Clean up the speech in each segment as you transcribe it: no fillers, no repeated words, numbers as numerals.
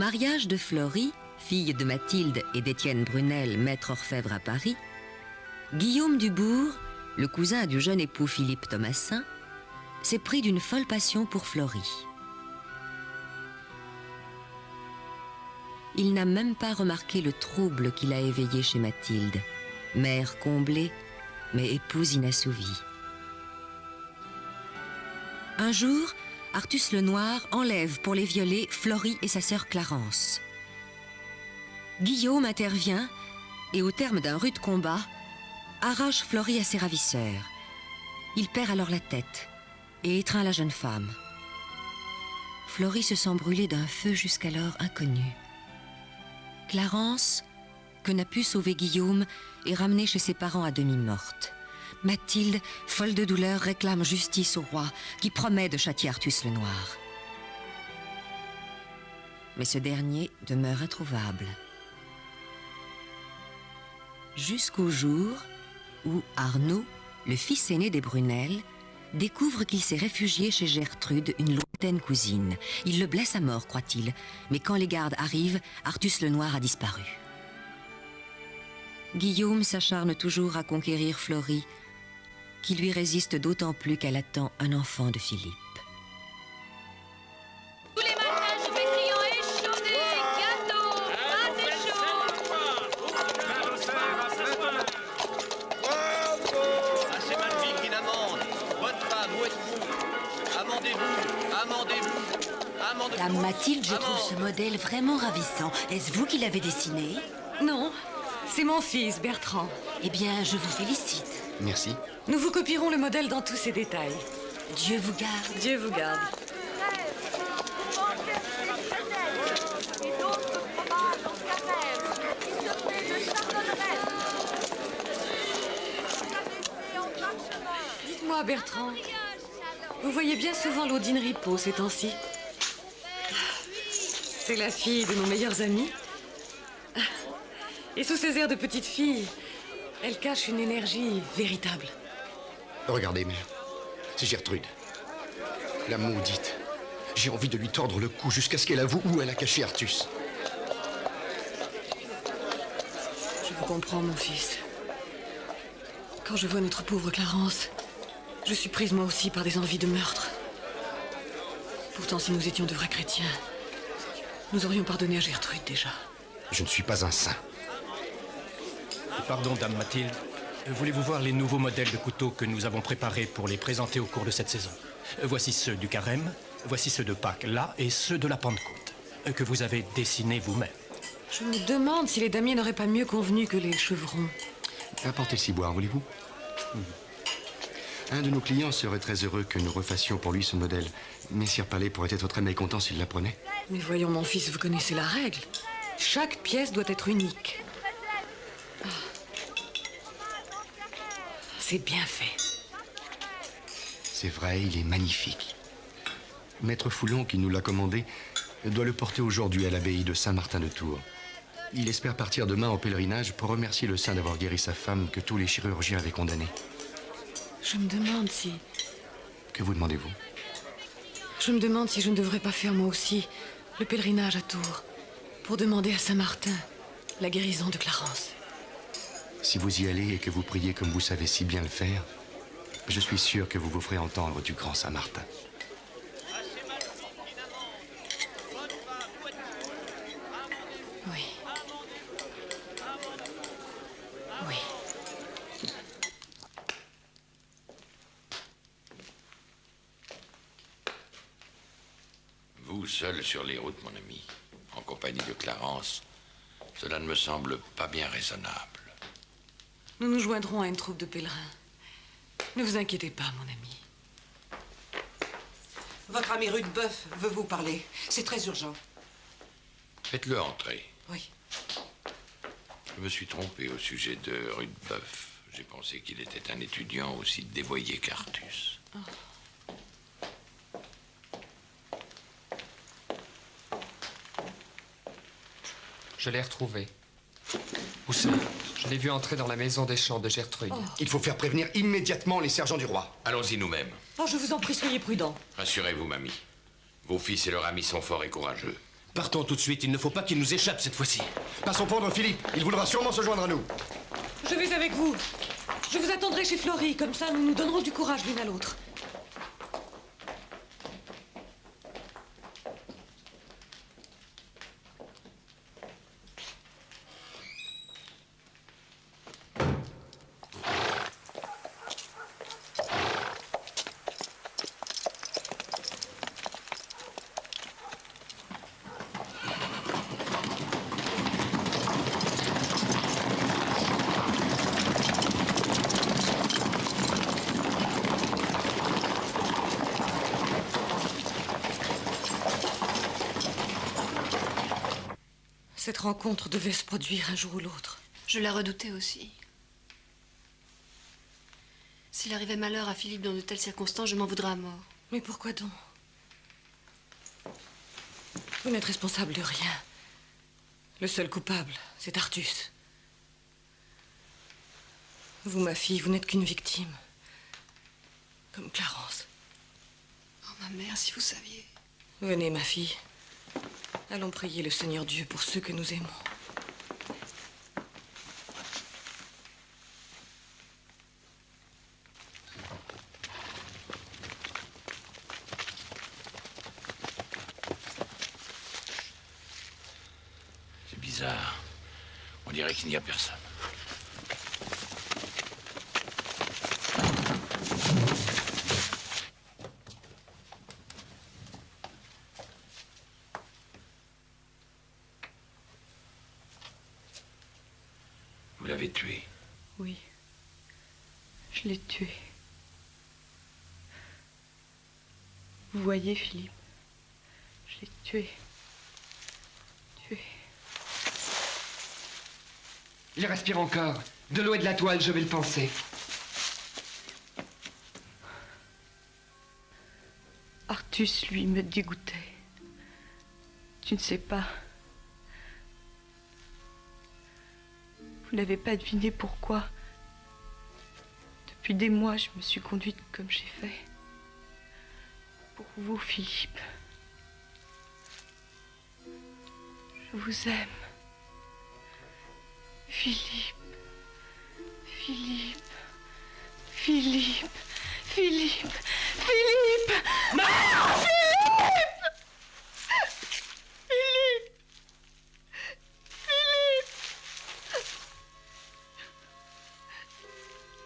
mariage de Florie, fille de Mathilde et d'Étienne Brunel, maître orfèvre à Paris, Guillaume Dubourg, le cousin du jeune époux Philippe Thomassin, s'est pris d'une folle passion pour Florie. Il n'a même pas remarqué le trouble qu'il a éveillé chez Mathilde, mère comblée, mais épouse inassouvie. Un jour, Artus Lenoir enlève pour les violer Florie et sa sœur Clarence. Guillaume intervient et, au terme d'un rude combat, arrache Florie à ses ravisseurs. Il perd alors la tête et étreint la jeune femme. Florie se sent brûler d'un feu jusqu'alors inconnu. Clarence, que n'a pu sauver Guillaume, est ramenée chez ses parents à demi morte. Mathilde, folle de douleur, réclame justice au roi, qui promet de châtier Artus Lenoir. Mais ce dernier demeure introuvable. Jusqu'au jour où Arnaud, le fils aîné des Brunel, découvre qu'il s'est réfugié chez Gertrude, une lointaine cousine. Il le blesse à mort, croit-il, mais quand les gardes arrivent, Artus Lenoir a disparu. Guillaume s'acharne toujours à conquérir Florie, qui lui résiste d'autant plus qu'elle attend un enfant de Philippe. Tous les matins, je vais criant échaudé, gâteau, pâté chaud. Assez magnifique une amende. Bonne femme, où êtes-vous? Amendez-vous. Dame Mathilde, je trouve ce modèle vraiment ravissant. Est-ce vous qui l'avez dessiné? Non, c'est mon fils, Bertrand. Eh bien, je vous félicite. Merci. Nous vous copierons le modèle dans tous ses détails. Dieu vous garde. Dieu vous garde. Dites-moi, Bertrand, vous voyez bien souvent Laudine Ripaud ces temps-ci? C'est la fille de nos meilleurs amis. Et sous ses airs de petite fille, elle cache une énergie véritable. Regardez, mère. C'est Gertrude. La maudite. J'ai envie de lui tordre le cou jusqu'à ce qu'elle avoue où elle a caché Artus. Je vous comprends, mon fils. Quand je vois notre pauvre Clarence, je suis prise moi aussi par des envies de meurtre. Pourtant, si nous étions de vrais chrétiens, nous aurions pardonné à Gertrude déjà. Je ne suis pas un saint. Pardon, Dame Mathilde. Voulez-vous voir les nouveaux modèles de couteaux que nous avons préparés pour les présenter au cours de cette saison? Voici ceux du Carême, voici ceux de Pâques, là, et ceux de la Pentecôte, que vous avez dessinés vous-même. Je me demande si les damiers n'auraient pas mieux convenu que les chevrons. Apportez le ciboire, voulez-vous? Un de nos clients serait très heureux que nous refassions pour lui ce modèle. Messire Palais pourrait être très mécontent s'il l'apprenait. Mais voyons, mon fils, vous connaissez la règle. Chaque pièce doit être unique. Ah. C'est bien fait. C'est vrai, il est magnifique. Maître Foulon, qui nous l'a commandé, doit le porter aujourd'hui à l'abbaye de Saint-Martin de Tours. Il espère partir demain en pèlerinage pour remercier le saint d'avoir guéri sa femme que tous les chirurgiens avaient condamnée. Je me demande si... Que vous demandez-vous? Je me demande si je ne devrais pas faire moi aussi le pèlerinage à Tours pour demander à Saint-Martin la guérison de Clarence. Si vous y allez et que vous priez comme vous savez si bien le faire, je suis sûr que vous vous ferez entendre du grand Saint-Martin. Oui. Oui. Vous seul sur les routes, mon ami, en compagnie de Clarence, cela ne me semble pas bien raisonnable. Nous nous joindrons à une troupe de pèlerins. Ne vous inquiétez pas, mon ami. Votre ami Rudebeuf veut vous parler. C'est très urgent. Faites-le entrer. Oui. Je me suis trompé au sujet de Rudebeuf. J'ai pensé qu'il était un étudiant aussi dévoyé qu'Artus. Oh. Je l'ai retrouvé. Où ça? Je l'ai vu entrer dans la maison des champs de Gertrude. Oh. Il faut faire prévenir immédiatement les sergents du roi. Allons-y nous-mêmes. Oh, je vous en prie, soyez prudents. Rassurez-vous, mamie. Vos fils et leur ami sont forts et courageux. Partons tout de suite, il ne faut pas qu'il nous échappe cette fois-ci. Passons prendre Philippe, il voudra sûrement se joindre à nous. Je vais avec vous. Je vous attendrai chez Florie, comme ça nous nous donnerons du courage l'une à l'autre. Cette rencontre devait se produire un jour ou l'autre. Je la redoutais aussi. S'il arrivait malheur à Philippe dans de telles circonstances, je m'en voudrais à mort. Mais pourquoi donc? Vous n'êtes responsable de rien. Le seul coupable, c'est Artus. Vous, ma fille, vous n'êtes qu'une victime. Comme Clarence. Oh, ma mère, si vous saviez. Venez, ma fille. Allons prier le Seigneur Dieu pour ceux que nous aimons. C'est bizarre. On dirait qu'il n'y a personne. Vous l'avez tué. Oui. Je l'ai tué. Vous voyez, Philippe, je l'ai tué. Il respire encore. De l'eau et de la toile, je vais le panser. Artus, lui, me dégoûtait. Tu ne sais pas. Vous n'avez pas deviné pourquoi. Depuis des mois, je me suis conduite comme j'ai fait. Pour vous, Philippe. Je vous aime. Philippe. Philippe. Philippe. Philippe. Philippe. Non, Philippe. Philippe. Philippe.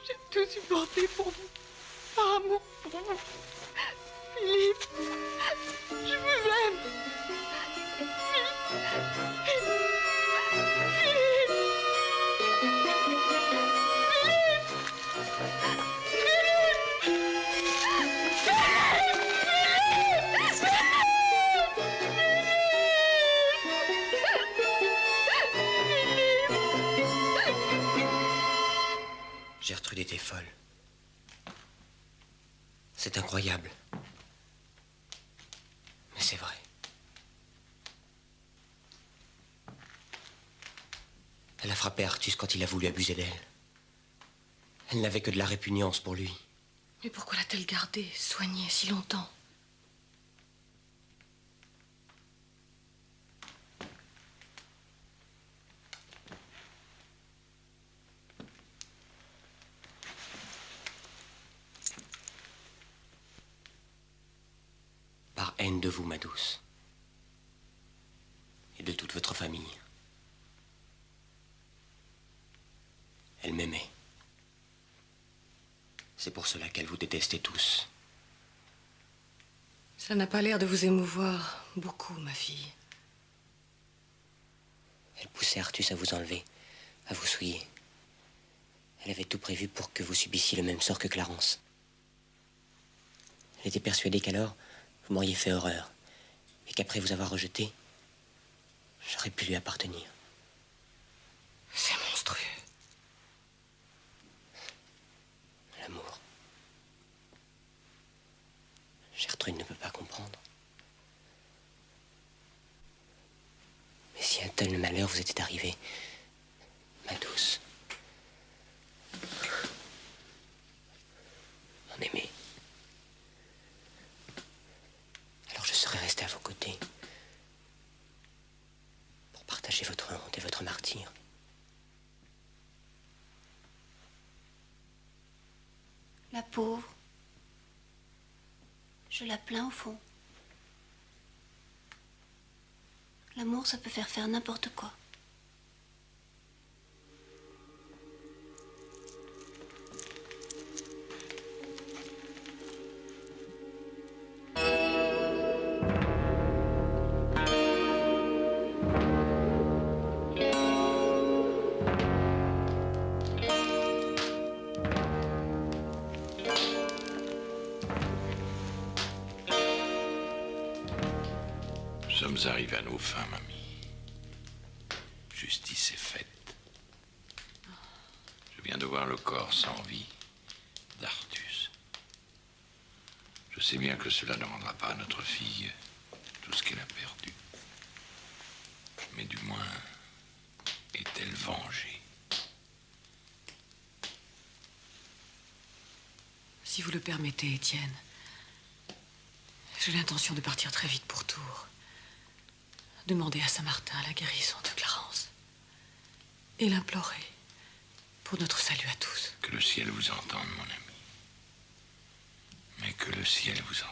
J'ai tout supporté pour vous. Par amour pour vous. Philippe. Je vous aime. Gertrude était folle. C'est incroyable. Mais c'est vrai. Elle a frappé Artus quand il a voulu abuser d'elle. Elle n'avait que de la répugnance pour lui. Mais pourquoi l'a-t-elle gardé, soigné si longtemps? Par haine de vous, ma douce. Et de toute votre famille. Elle m'aimait. C'est pour cela qu'elle vous détestait tous. Ça n'a pas l'air de vous émouvoir beaucoup, ma fille. Elle poussait Artus à vous enlever, à vous souiller. Elle avait tout prévu pour que vous subissiez le même sort que Clarence. Elle était persuadée qu'alors, vous m'auriez fait horreur, et qu'après vous avoir rejeté, j'aurais pu lui appartenir. C'est monstrueux. L'amour. Gertrude ne peut pas comprendre. Mais si un tel malheur vous était arrivé, ma douce, mon aimée, alors je serais resté à vos côtés. pauvre. Je la plains au fond. L'amour, ça peut faire n'importe quoi. Nous sommes arrivés à nos fins, mamie. Justice est faite. Je viens de voir le corps sans vie d'Artus. Je sais bien que cela ne rendra pas à notre fille tout ce qu'elle a perdu. Mais du moins, est-elle vengée? Si vous le permettez, Étienne, j'ai l'intention de partir très vite pour Tours. Demander à Saint-Martin la guérison de Clarence. Et l'implorer pour notre salut à tous. Que le ciel vous entende, mon ami. Mais que le ciel vous entende.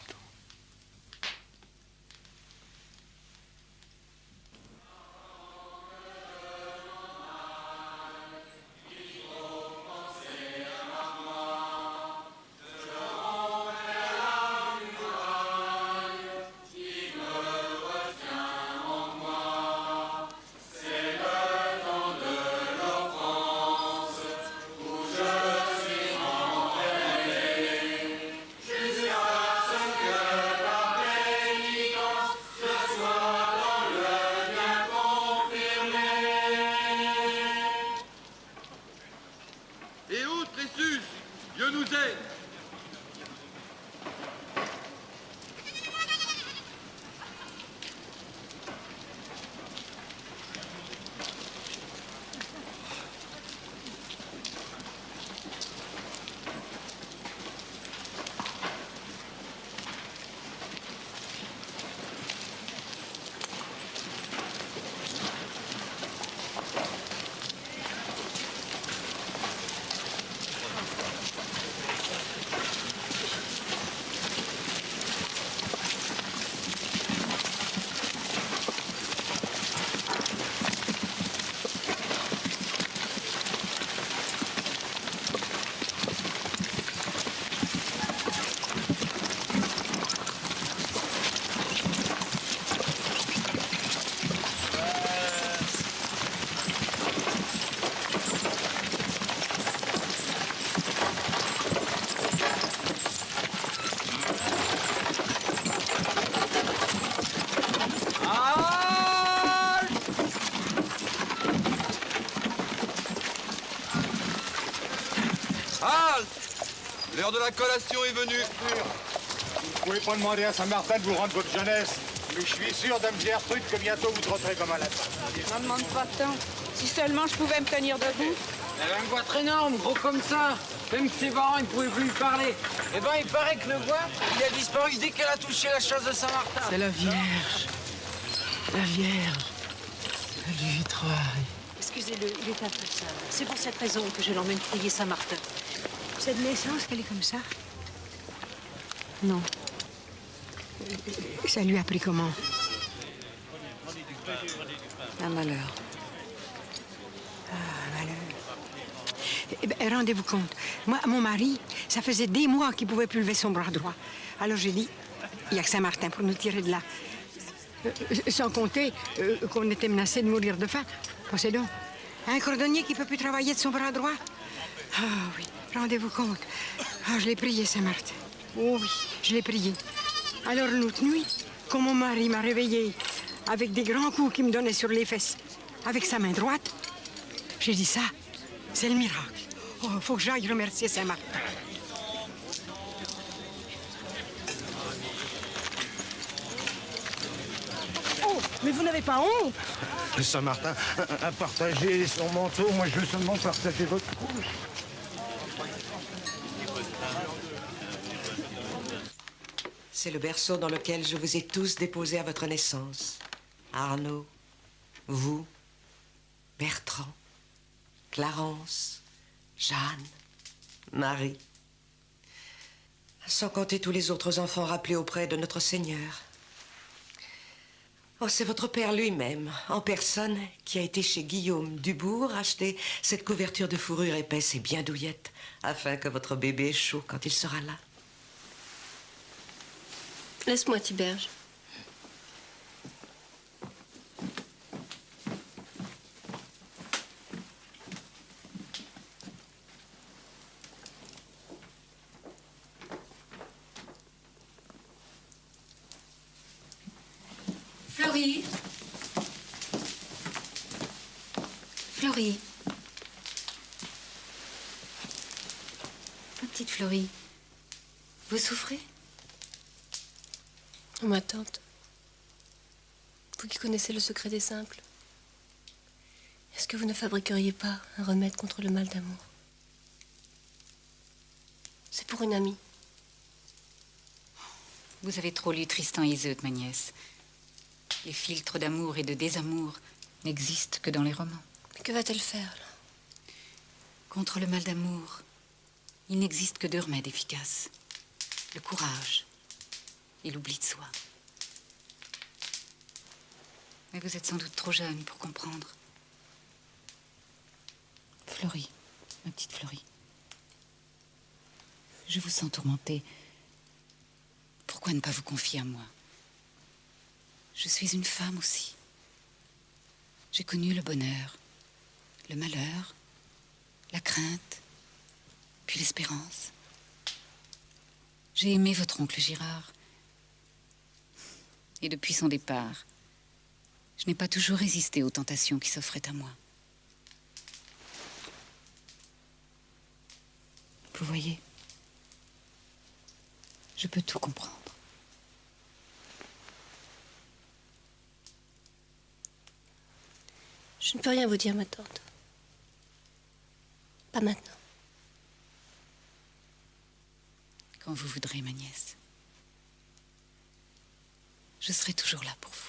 L'heure de la collation est venue. Vous pouvez pas demander à Saint-Martin de vous rendre votre jeunesse. Mais je suis sûr, dame Gertrude, que bientôt vous trotterez comme un lapin. Je n'en demande pas tant. Si seulement je pouvais me tenir debout. Elle a un goitre énorme, gros comme ça. Même que ses parents, ils ne pouvaient plus lui parler. Eh ben, il paraît que le goitre, il a disparu dès qu'elle a touché la chasse de Saint-Martin. C'est la Vierge. La Vierge. Elle lui travaille. Excusez-le, il est un peu seul. C'est pour cette raison que je l'emmène prier Saint-Martin. C'est de naissance qu'elle est comme ça? Non. Ça lui a pris comment? Un malheur. Ah, malheur. Eh bien, rendez-vous compte. Moi, mon mari, ça faisait des mois qu'il ne pouvait plus lever son bras droit. Alors j'ai dit, il n'y a que Saint-Martin pour nous tirer de là. Sans compter qu'on était menacé de mourir de faim. Pensez donc. Un cordonnier qui ne peut plus travailler de son bras droit. Ah oui, rendez-vous compte. Ah, je l'ai prié, Saint-Martin. Oh oui, je l'ai prié. Alors l'autre nuit, quand mon mari m'a réveillée avec des grands coups qu'il me donnait sur les fesses, avec sa main droite, j'ai dit ça, c'est le miracle. Oh, faut que j'aille remercier Saint-Martin. Oh, mais vous n'avez pas honte? Saint-Martin a partagé son manteau. Moi, je veux seulement partager votre couche. C'est le berceau dans lequel je vous ai tous déposés à votre naissance. Arnaud, vous, Bertrand, Clarence, Jeanne, Marie. Sans compter tous les autres enfants rappelés auprès de notre Seigneur. Oh, c'est votre père lui-même, en personne, qui a été chez Guillaume Dubourg acheter cette couverture de fourrure épaisse et bien douillette, afin que votre bébé ait chaud quand il sera là. Laisse-moi, Tiberge. Florie. Florie. Ma petite Florie. Vous souffrez? Oh, ma tante. Vous qui connaissez le secret des simples. Est-ce que vous ne fabriqueriez pas un remède contre le mal d'amour? C'est pour une amie. Vous avez trop lu Tristan et Iseut, ma nièce. Les filtres d'amour et de désamour n'existent que dans les romans. Mais que va-t-elle faire, là? Contre le mal d'amour, il n'existe que deux remèdes efficaces. Le courage et l'oubli de soi. Mais vous êtes sans doute trop jeune pour comprendre. Florie, ma petite Florie. Je vous sens tourmentée. Pourquoi ne pas vous confier à moi? Je suis une femme aussi. J'ai connu le bonheur, le malheur, la crainte, puis l'espérance. J'ai aimé votre oncle Girard. Et depuis son départ, je n'ai pas toujours résisté aux tentations qui s'offraient à moi. Vous voyez, je peux tout comprendre. Je ne peux rien vous dire, ma tante. Pas maintenant. Quand vous voudrez, ma nièce. Je serai toujours là pour vous.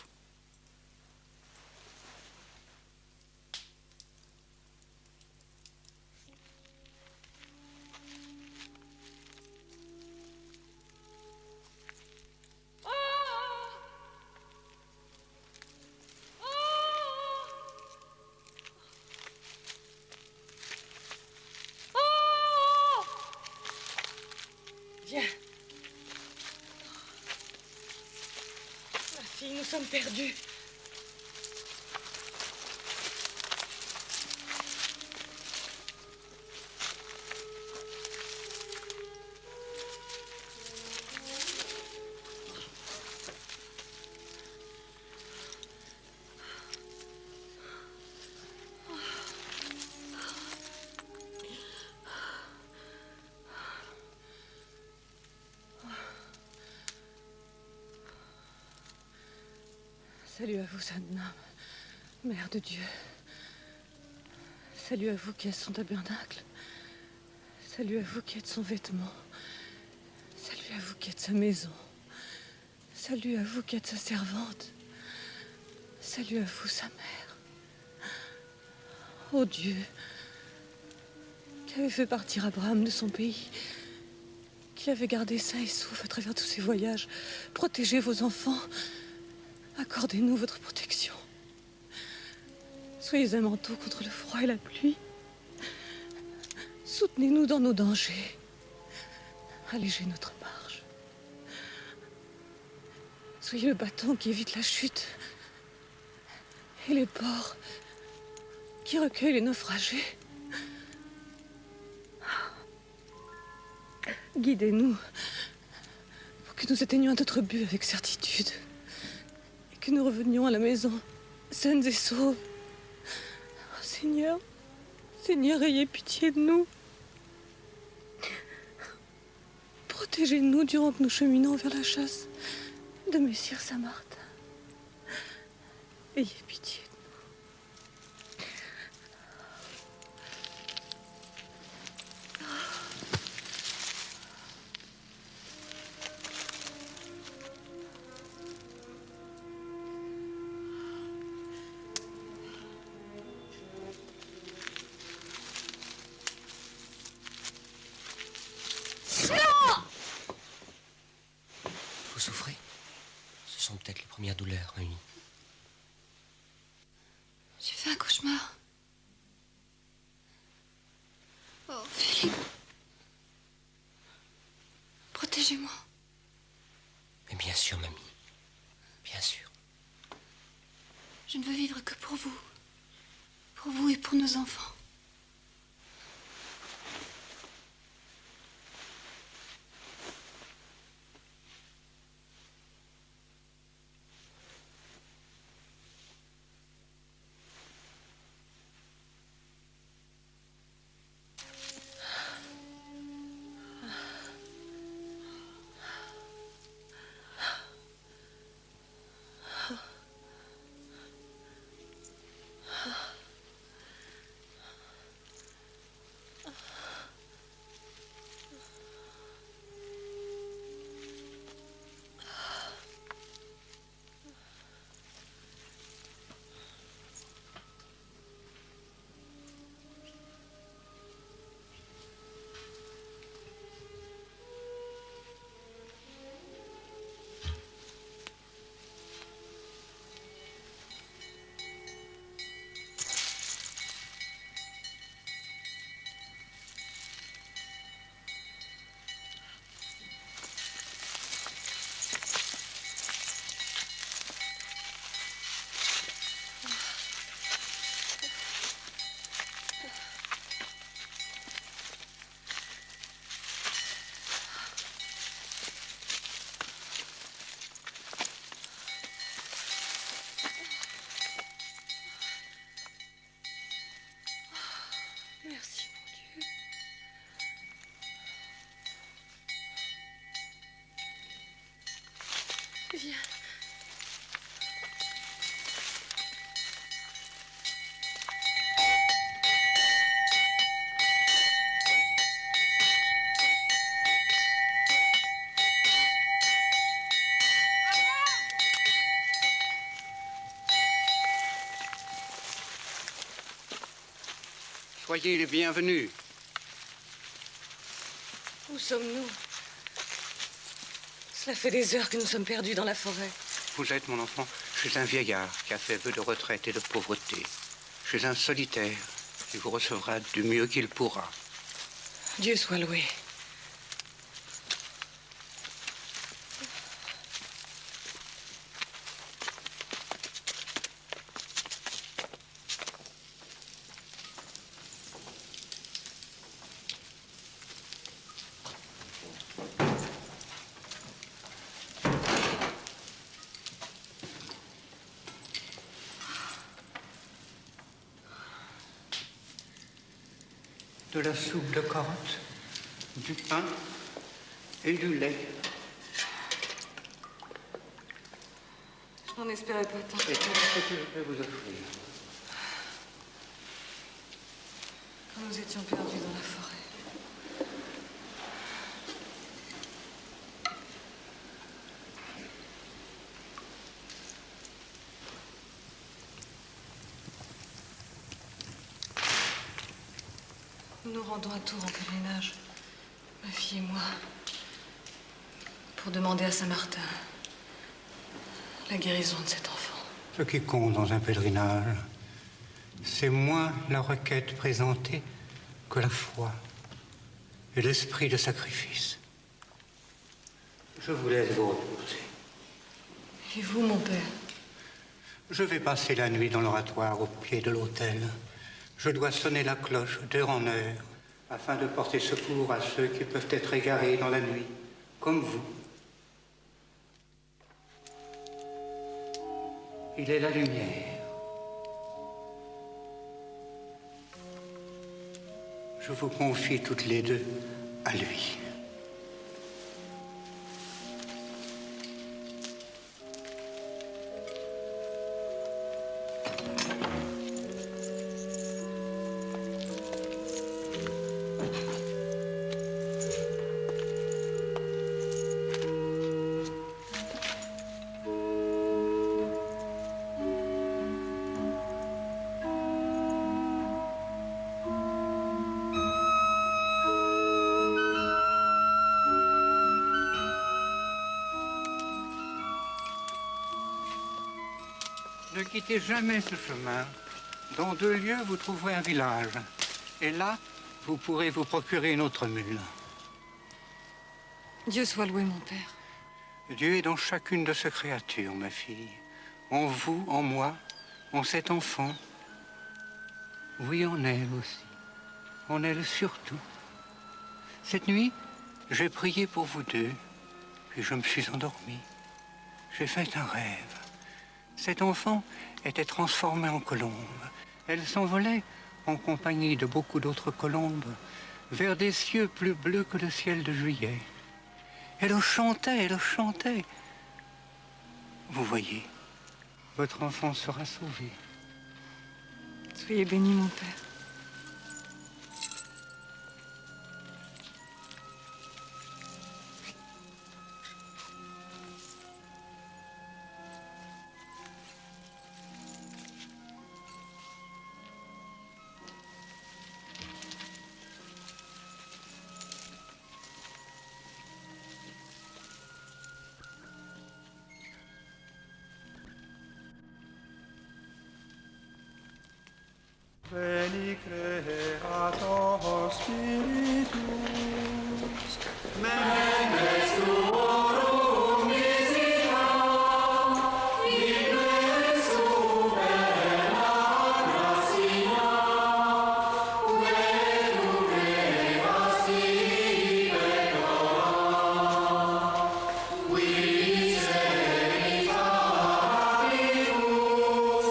Viens. Ma fille, nous sommes perdus. Salut à vous, Sainte-Nam, Mère de Dieu. Salut à vous qui êtes son tabernacle. Salut à vous qui êtes son vêtement. Salut à vous qui êtes sa maison. Salut à vous qui êtes sa servante. Salut à vous, sa mère. Ô Dieu, qui avait fait partir Abraham de son pays, qui avait gardé sain et sauf à travers tous ses voyages, protégez vos enfants. Accordez-nous votre protection. Soyez un manteau contre le froid et la pluie. Soutenez-nous dans nos dangers. Allégez notre marche. Soyez le bâton qui évite la chute et les ports qui recueillent les naufragés. Guidez-nous pour que nous atteignions à notre but avec certitude. Que nous revenions à la maison, saines et sauves. Oh, Seigneur, Seigneur, ayez pitié de nous. Protégez-nous durant que nous cheminons vers la chasse de Messire Saint-Martin. Ayez pitié de nous. douleur, Amy. J'ai fait un cauchemar. Oh, Philippe. Protégez-moi. Mais bien sûr, mamie. Bien sûr. Je ne veux vivre que pour vous. Pour vous et pour nos enfants. Merci, mon Dieu. Viens. Soyez les bienvenus. Où sommes-nous? Cela fait des heures que nous sommes perdus dans la forêt. Vous êtes, mon enfant, chez un vieillard qui a fait vœu de retraite et de pauvreté. Chez un solitaire qui vous recevra du mieux qu'il pourra. Dieu soit loué. De la soupe de carottes, du pain et du lait. Je n'en espérais pas tant. Et tout ce que je vais vous offrir. Quand nous étions perdus dans la forêt. Nous nous rendons à Tours en pèlerinage, ma fille et moi, pour demander à Saint-Martin la guérison de cet enfant. Ce qui compte dans un pèlerinage, c'est moins la requête présentée que la foi et l'esprit de sacrifice. Je vous laisse vous reposer. Et vous, mon père? Je vais passer la nuit dans l'oratoire au pied de l'autel. Je dois sonner la cloche d'heure en heure afin de porter secours à ceux qui peuvent être égarés dans la nuit, comme vous. Il est la lumière. Je vous confie toutes les deux à lui. Ne quittez jamais ce chemin. Dans 2 lieues, vous trouverez un village. Et là, vous pourrez vous procurer une autre mule. Dieu soit loué, mon père. Dieu est dans chacune de ses créatures, ma fille. En vous, en moi, en cet enfant. Oui, en elle aussi. En elle surtout. Cette nuit, j'ai prié pour vous deux, puis je me suis endormi. J'ai fait un rêve. Cet enfant était transformé en colombe. Elle s'envolait en compagnie de beaucoup d'autres colombes vers des cieux plus bleus que le ciel de juillet. Elle chantait, elle chantait. Vous voyez, votre enfant sera sauvé. Soyez béni, mon père. Veni Creator Spiritus, Menes Tuorum Visita, Ibe Supera Gracia, Vetum Creas Ibe Cora, Qui Senis Paribus,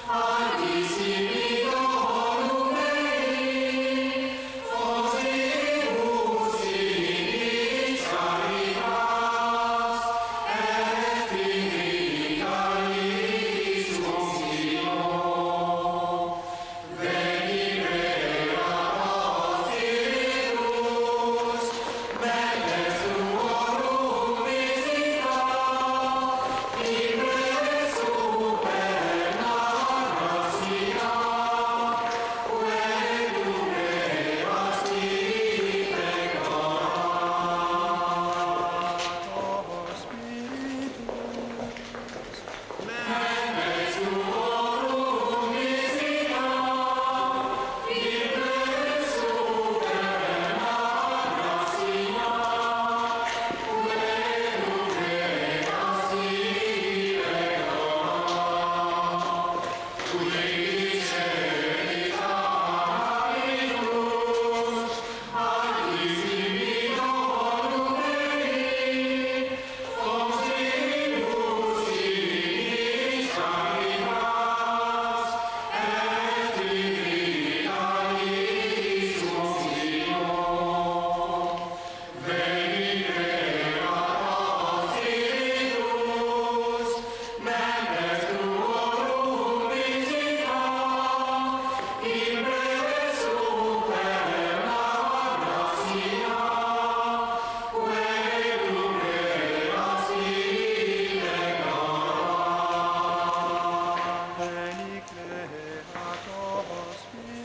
Altissimi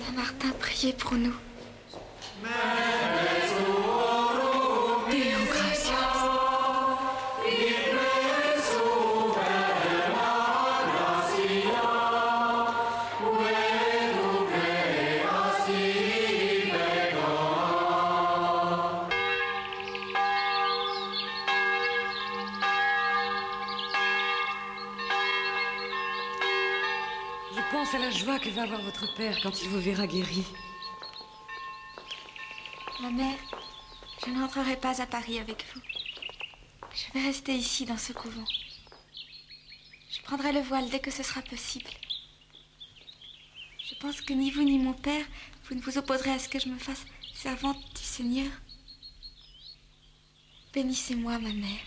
Saint-Martin, priez pour nous. Deo gratias. Je pense à la joie que va avoir votre père quand il vous verra guéri. Ma mère, je n'entrerai pas à Paris avec vous. Je vais rester ici, dans ce couvent. Je prendrai le voile dès que ce sera possible. Je pense que ni vous ni mon père, vous ne vous opposerez à ce que je me fasse servante du Seigneur. Bénissez-moi, ma mère.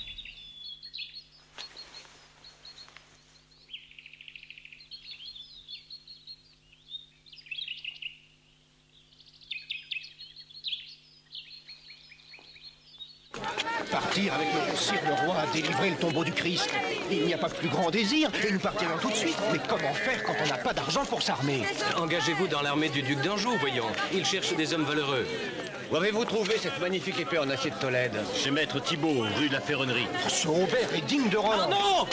Partir avec le sire le roi à délivrer le tombeau du Christ. Il n'y a pas plus grand désir et nous partirons tout de suite. Mais comment faire quand on n'a pas d'argent pour s'armer? Engagez-vous dans l'armée du duc d'Anjou, voyons. Il cherche des hommes valeureux. Où avez-vous trouvé cette magnifique épée en acier de Tolède? Chez Maître Thibault, rue de la Ferronnerie. Ce Aubert est digne de Roland. Ah non!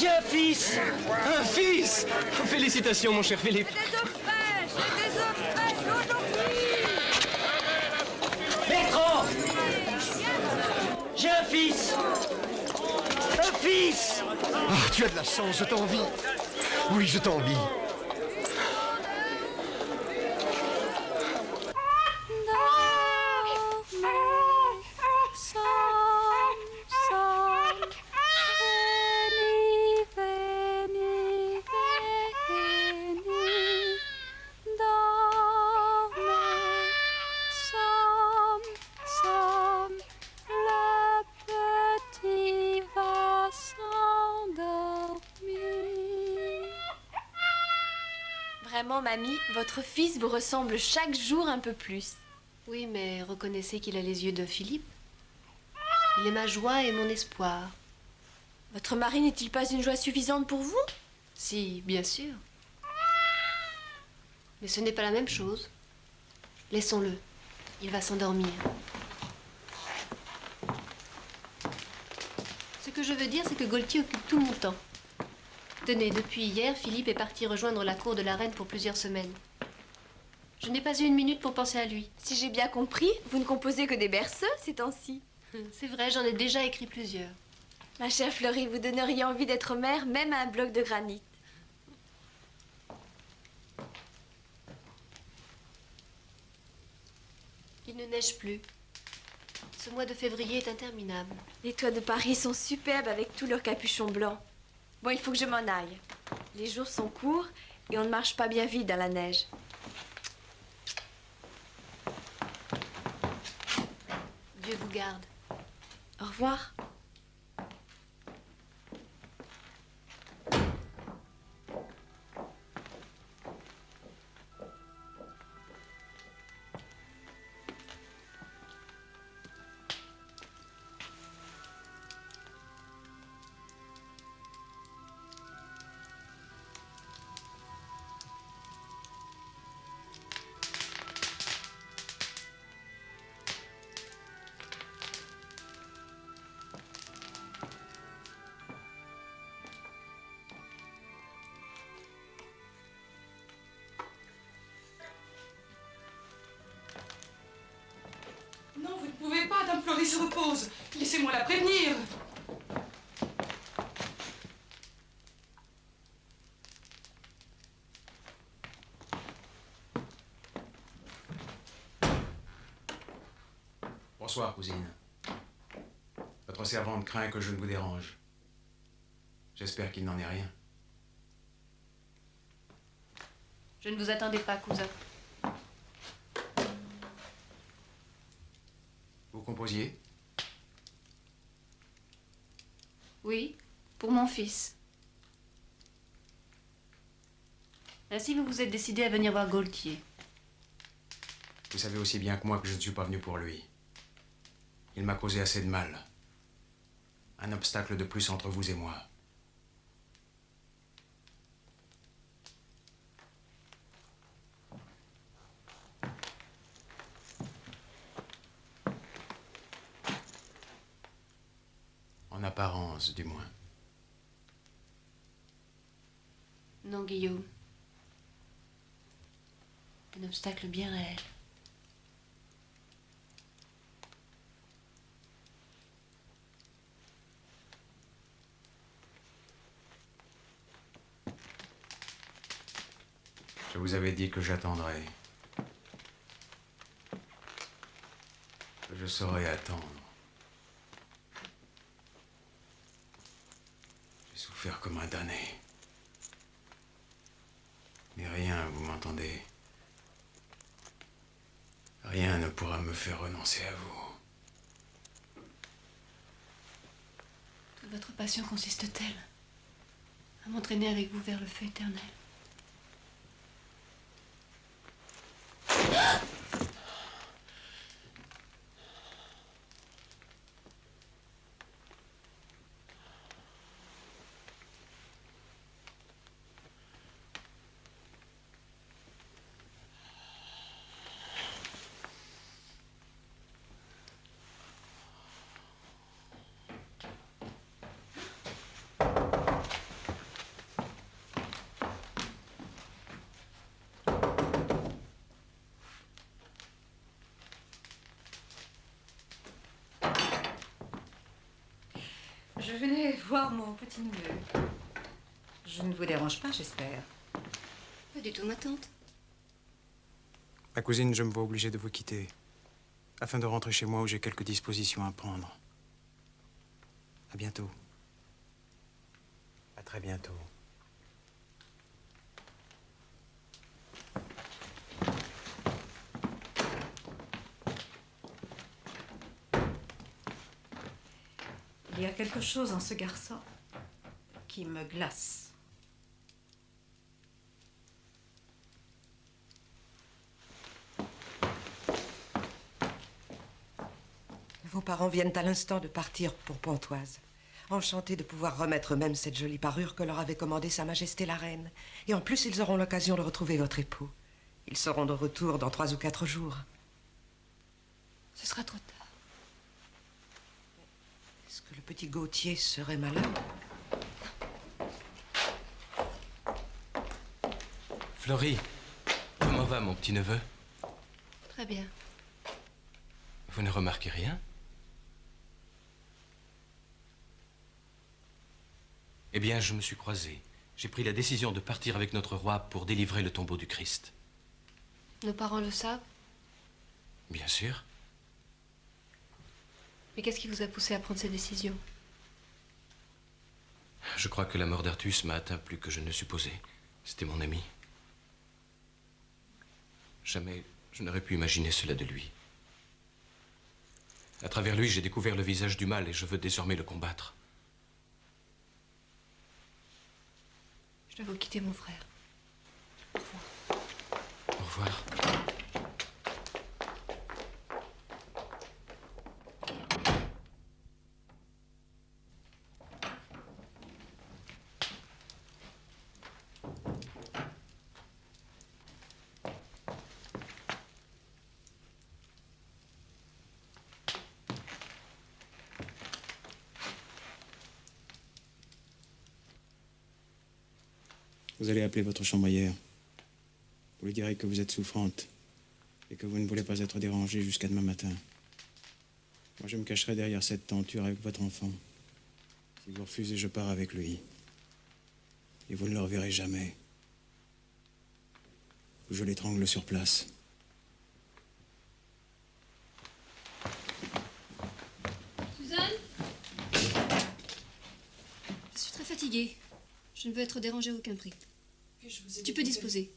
J'ai un fils! Un fils! Félicitations, mon cher Philippe. Bertrand! J'ai un fils! Un fils! Ah, tu as de la chance, je t'envie. Oui, je t'envie. Vraiment, mamie, votre fils vous ressemble chaque jour un peu plus. Oui, mais reconnaissez qu'il a les yeux de Philippe. Il est ma joie et mon espoir. Votre mari n'est-il pas une joie suffisante pour vous? Si, bien sûr. Mais ce n'est pas la même chose. Laissons-le. Il va s'endormir. Ce que je veux dire, c'est que Gaultier occupe tout mon temps. Tenez, depuis hier, Philippe est parti rejoindre la cour de la reine pour plusieurs semaines. Je n'ai pas eu une minute pour penser à lui. Si j'ai bien compris, vous ne composez que des berceux ces temps-ci. C'est vrai, j'en ai déjà écrit plusieurs. Ma chère Fleury, vous donneriez envie d'être mère, même à un bloc de granit. Il ne neige plus. Ce mois de février est interminable. Les toits de Paris sont superbes avec tous leurs capuchons blancs. Bon, il faut que je m'en aille. Les jours sont courts et on ne marche pas bien vite dans la neige. Dieu vous garde. Au revoir. Non, vous ne pouvez pas, Dame Fleury se repose. Laissez-moi la prévenir. Bonsoir, cousine. Votre servante craint que je ne vous dérange. J'espère qu'il n'en est rien. Je ne vous attendais pas, cousin. Vous composiez? Oui, pour mon fils. Ainsi, vous vous êtes décidé à venir voir Gaultier. Vous savez aussi bien que moi que je ne suis pas venu pour lui. Il m'a causé assez de mal. Un obstacle de plus entre vous et moi. En apparence, du moins. Non, Guillaume. Un obstacle bien réel. Je vous avais dit que j'attendrais. Que je saurais attendre. J'ai souffert comme un damné. Mais rien, vous m'entendez? Rien ne pourra me faire renoncer à vous. Toute votre passion consiste-t-elle à m'entraîner avec vous vers le feu éternel? voir mon petit-neveu. Je ne vous dérange pas, j'espère. Pas du tout, ma tante. Ma cousine, je me vois obligé de vous quitter, afin de rentrer chez moi où j'ai quelques dispositions à prendre. À bientôt. À très bientôt. Il y a quelque chose en ce garçon qui me glace. Vos parents viennent à l'instant de partir pour Pontoise. Enchantés de pouvoir remettre même cette jolie parure que leur avait commandée Sa Majesté la Reine. Et en plus, ils auront l'occasion de retrouver votre époux. Ils seront de retour dans 3 ou 4 jours. Ce sera trop tard. Est-ce que le petit Gauthier serait malade? Florie, comment va mon petit-neveu? Très bien. Vous ne remarquez rien? Eh bien, je me suis croisé. J'ai pris la décision de partir avec notre roi pour délivrer le tombeau du Christ. Nos parents le savent? Bien sûr. Mais qu'est-ce qui vous a poussé à prendre cette décision? Je crois que la mort d'Artus m'a atteint plus que je ne supposais. C'était mon ami. Jamais je n'aurais pu imaginer cela de lui. À travers lui, j'ai découvert le visage du mal et je veux désormais le combattre. Je dois vous quitter, mon frère. Au revoir. Vous allez appeler votre chambrière. Vous lui direz que vous êtes souffrante et que vous ne voulez pas être dérangée jusqu'à demain matin. Moi, je me cacherai derrière cette tenture avec votre enfant. Si vous refusez, je pars avec lui. Et vous ne le reverrez jamais. Ou je l'étrangle sur place. Suzanne? Je suis très fatiguée. Je ne veux être dérangée à aucun prix. Tu peux disposer.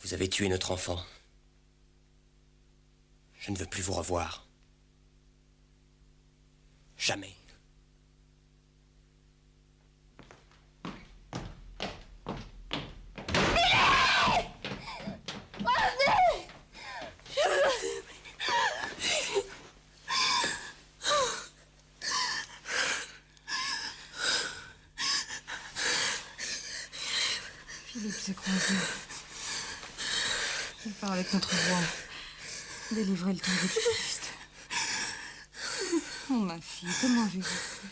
Vous avez tué notre enfant. Je ne veux plus vous revoir. Jamais. Philippe s'est croisé. Il part avec notre roi. Délivrer le tombeau du Christ. Oh, ma fille, comment avez-vous pu?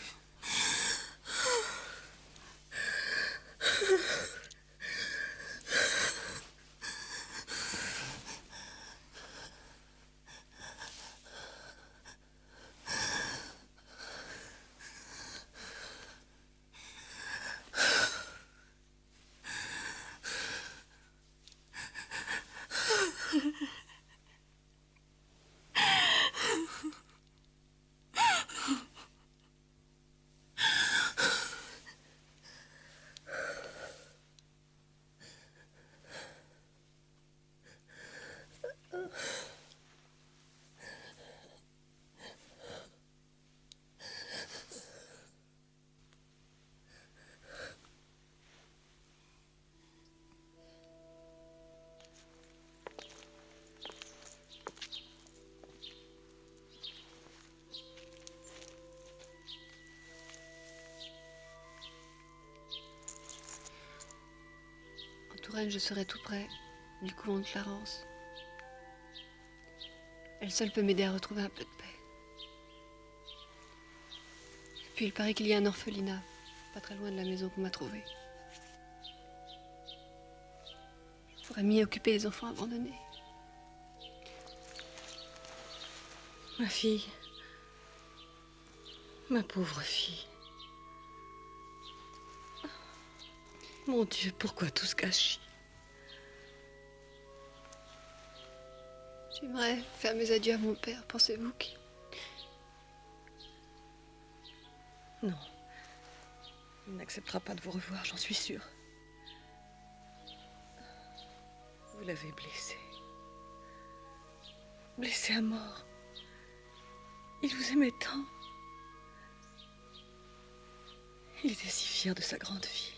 Je serai tout près du couvent de Clarence. Elle seule peut m'aider à retrouver un peu de paix. Et puis il paraît qu'il y a un orphelinat, pas très loin de la maison qu'on m'a trouvée. Je pourrais m'y occuper des enfants abandonnés. Ma fille. Ma pauvre fille. Mon Dieu, pourquoi tout ce gâchis? J'aimerais faire mes adieux à mon père, pensez-vous qu'il... Non. Il n'acceptera pas de vous revoir, j'en suis sûre. Vous l'avez blessé. Blessé à mort. Il vous aimait tant. Il était si fier de sa grande fille.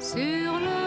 sur le